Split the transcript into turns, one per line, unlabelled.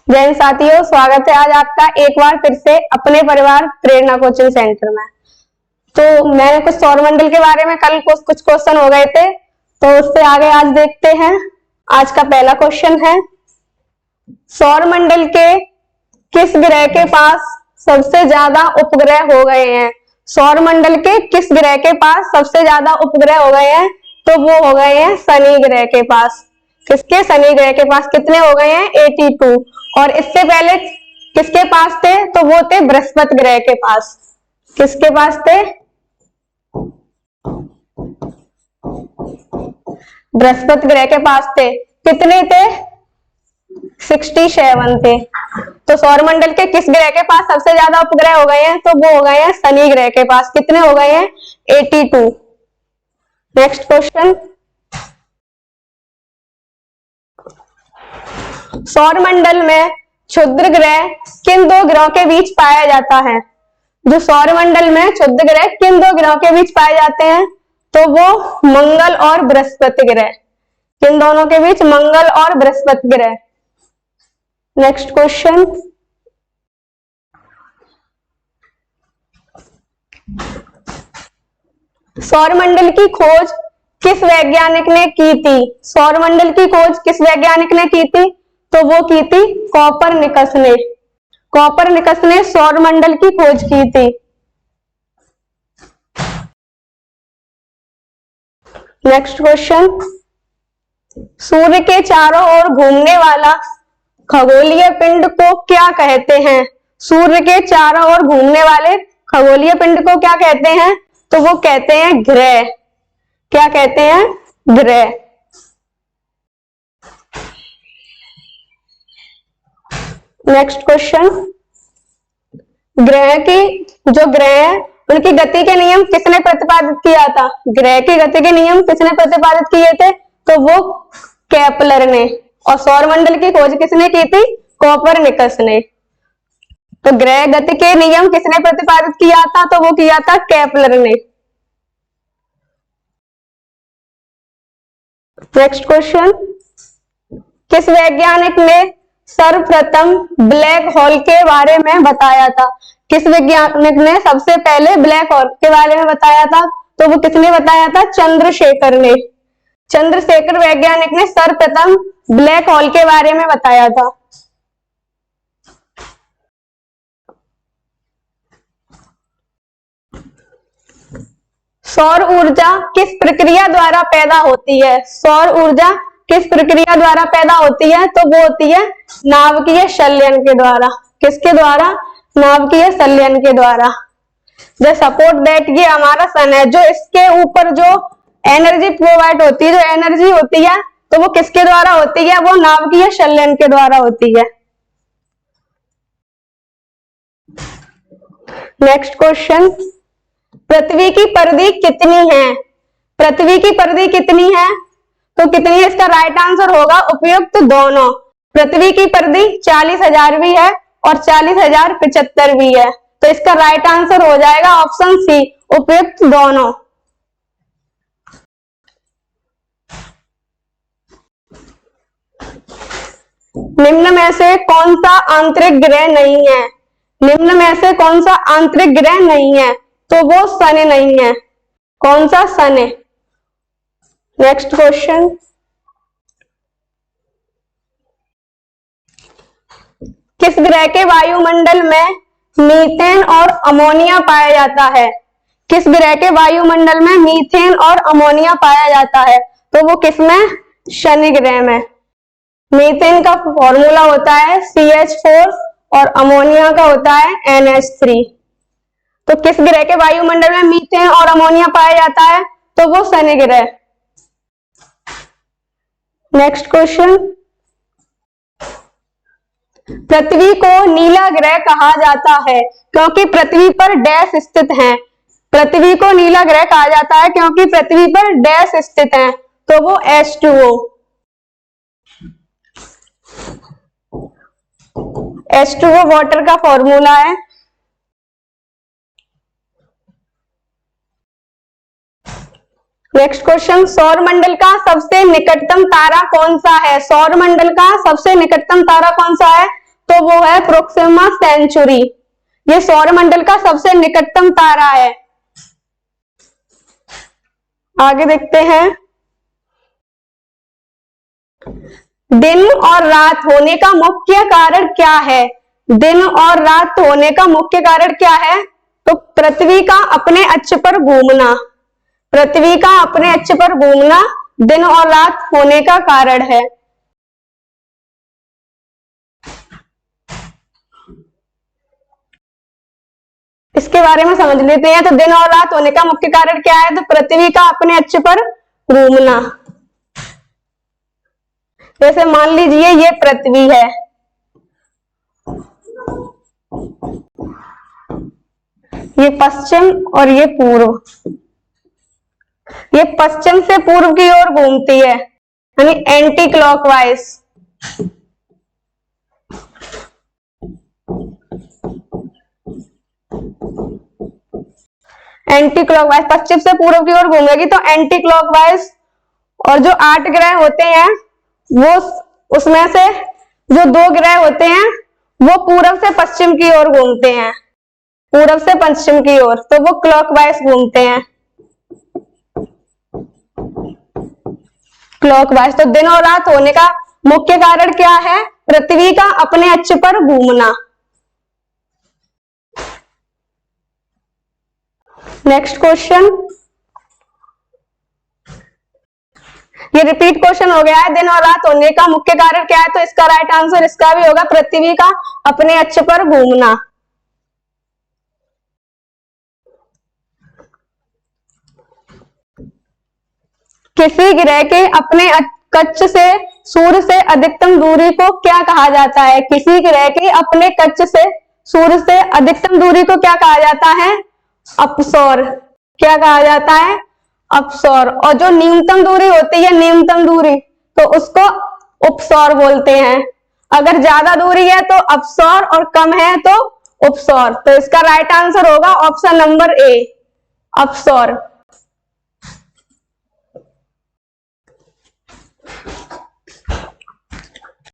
जय हिंद साथियों, स्वागत है आज आपका एक बार फिर से अपने परिवार प्रेरणा कोचिंग सेंटर में। तो मैंने कुछ सौरमंडल के बारे में कल कुछ क्वेश्चन हो गए थे, तो उससे आगे आज देखते हैं। आज का पहला क्वेश्चन है, सौरमंडल के किस ग्रह के पास सबसे ज्यादा उपग्रह हो गए हैं? सौरमंडल के किस ग्रह के पास सबसे ज्यादा उपग्रह हो गए हैं? तो वो हो गए हैं शनि ग्रह के पास। किसके? शनि ग्रह के पास। कितने हो गए हैं? 82। और इससे पहले किसके पास थे? तो वो थे बृहस्पति ग्रह के पास। किसके पास थे? बृहस्पति ग्रह के पास थे। कितने थे? 67 थे। तो सौरमंडल के किस ग्रह के पास सबसे ज्यादा उपग्रह हो गए हैं? तो वो हो गए हैं शनि ग्रह के पास। कितने हो गए हैं? 82। नेक्स्ट क्वेश्चन, सौरमंडल में क्षुद्र ग्रह किन दो ग्रहों के बीच पाया जाता है? जो सौरमंडल में क्षुद्र ग्रह किन दो ग्रहों के बीच पाए जाते हैं? तो वो मंगल और बृहस्पति ग्रह। किन दोनों के बीच? मंगल और बृहस्पति ग्रह। नेक्स्ट क्वेश्चन, सौरमंडल की खोज किस वैज्ञानिक ने की थी? सौरमंडल की खोज किस वैज्ञानिक ने की थी? तो वो की थी कोपरनिकस ने। कोपरनिकस ने सौरमंडल की खोज की थी। नेक्स्ट क्वेश्चन, सूर्य के चारों ओर घूमने वाला खगोलीय पिंड को क्या कहते हैं? सूर्य के चारों ओर घूमने वाले खगोलीय पिंड को क्या कहते हैं? तो वो कहते हैं ग्रह। क्या कहते हैं? ग्रह। नेक्स्ट क्वेश्चन, ग्रह की जो ग्रह है उनकी गति के नियम किसने प्रतिपादित किया था? ग्रह की गति के नियम किसने प्रतिपादित किए थे? तो वो केपलर ने। और सौरमंडल की खोज किसने की थी? कोपरनिकस ने। तो ग्रह गति के नियम किसने प्रतिपादित किया था? तो वो किया था केपलर ने। नेक्स्ट क्वेश्चन, किस वैज्ञानिक ने सर्वप्रथम ब्लैक होल के बारे में बताया था? किस वैज्ञानिक ने सबसे पहले ब्लैक होल के बारे में बताया था? तो वो किसने बताया था? चंद्रशेखर ने। चंद्रशेखर वैज्ञानिक ने सर्वप्रथम ब्लैक होल के बारे में बताया था। सौर ऊर्जा किस प्रक्रिया द्वारा पैदा होती है? सौर ऊर्जा किस प्रक्रिया द्वारा पैदा होती है? तो वो होती है नाभिकीय संलयन के द्वारा। किसके द्वारा? नाभिकीय संलयन के द्वारा। द सपोर्ट दैट, ये हमारा सन है, जो इसके ऊपर जो एनर्जी प्रोवाइड होती है, जो एनर्जी होती है, तो वो किसके द्वारा होती है? वो नाभिकीय संलयन के द्वारा होती है। नेक्स्ट क्वेश्चन, पृथ्वी की परिधि कितनी है? पृथ्वी की परिधि कितनी है? तो कितनी है? इसका राइट आंसर होगा उपयुक्त दोनों। पृथ्वी की परिधि 40,000 भी है और 40,075 भी है। तो इसका राइट आंसर हो जाएगा ऑप्शन सी, उपयुक्त दोनों। निम्न में से कौन सा आंतरिक ग्रह नहीं है? निम्न में से कौन सा आंतरिक ग्रह नहीं है? तो वो शनि नहीं है। कौन सा? शनि। नेक्स्ट क्वेश्चन, किस ग्रह के वायुमंडल में मीथेन और अमोनिया पाया जाता है? किस ग्रह के वायुमंडल में मीथेन और अमोनिया पाया जाता है? तो वो किसमें? शनि ग्रह में। मीथेन का फॉर्मूला होता है CH4 और अमोनिया का होता है NH3। तो किस ग्रह के वायुमंडल में मीथेन और अमोनिया पाया जाता है? तो वो शनि ग्रह। नेक्स्ट क्वेश्चन, पृथ्वी को नीला ग्रह कहा जाता है क्योंकि पृथ्वी पर डैश स्थित है। पृथ्वी को नीला ग्रह कहा जाता है क्योंकि पृथ्वी पर डैश स्थित है। तो वो H2O। H2O वाटर का फॉर्मूला है। नेक्स्ट क्वेश्चन, सौरमंडल का सबसे निकटतम तारा कौन सा है? सौरमंडल का सबसे निकटतम तारा कौन सा है? तो वो है प्रोक्सिमा सेंचुरी। ये सौरमंडल का सबसे निकटतम तारा है। आगे देखते हैं, दिन और रात होने का मुख्य कारण क्या है? दिन और रात होने का मुख्य कारण क्या है? तो पृथ्वी का अपने अक्ष पर घूमना। पृथ्वी का अपने अक्ष पर घूमना दिन और रात होने का कारण है। इसके बारे में समझ लेते हैं। तो दिन और रात होने का मुख्य कारण क्या है? तो पृथ्वी का अपने अक्ष पर घूमना। जैसे मान लीजिए ये पृथ्वी है, ये पश्चिम और ये पूर्व। ये पश्चिम से पूर्व की ओर घूमती है, यानी एंटी क्लॉकवाइज। एंटी क्लॉकवाइज पश्चिम से पूर्व की ओर घूमेगी तो एंटी क्लॉकवाइज। और जो 8 ग्रह होते हैं वो, उसमें से जो 2 ग्रह होते हैं वो पूर्व से पश्चिम की ओर घूमते हैं, पूर्व से पश्चिम की ओर, तो वो क्लॉकवाइज घूमते हैं, क्लॉकवाइज। तो दिन और रात होने का मुख्य कारण क्या है? पृथ्वी का अपने अक्ष पर घूमना। नेक्स्ट क्वेश्चन, ये रिपीट क्वेश्चन हो गया है। दिन और रात होने का मुख्य कारण क्या है? तो इसका राइट आंसर इसका भी होगा पृथ्वी का अपने अक्ष पर घूमना। किसी ग्रह के अपने कक्ष से सूर्य से अधिकतम दूरी को क्या कहा जाता है? किसी ग्रह के अपने कक्ष से सूर्य से अधिकतम दूरी को क्या कहा जाता है? अपसौर। क्या कहा जाता है? अपसौर। और जो न्यूनतम दूरी होती है, न्यूनतम दूरी, तो उसको उपसौर बोलते हैं। अगर ज्यादा दूरी है तो अपसौर और कम है तो उपसौर। तो इसका राइट आंसर होगा ऑप्शन नंबर ए, अपसौर।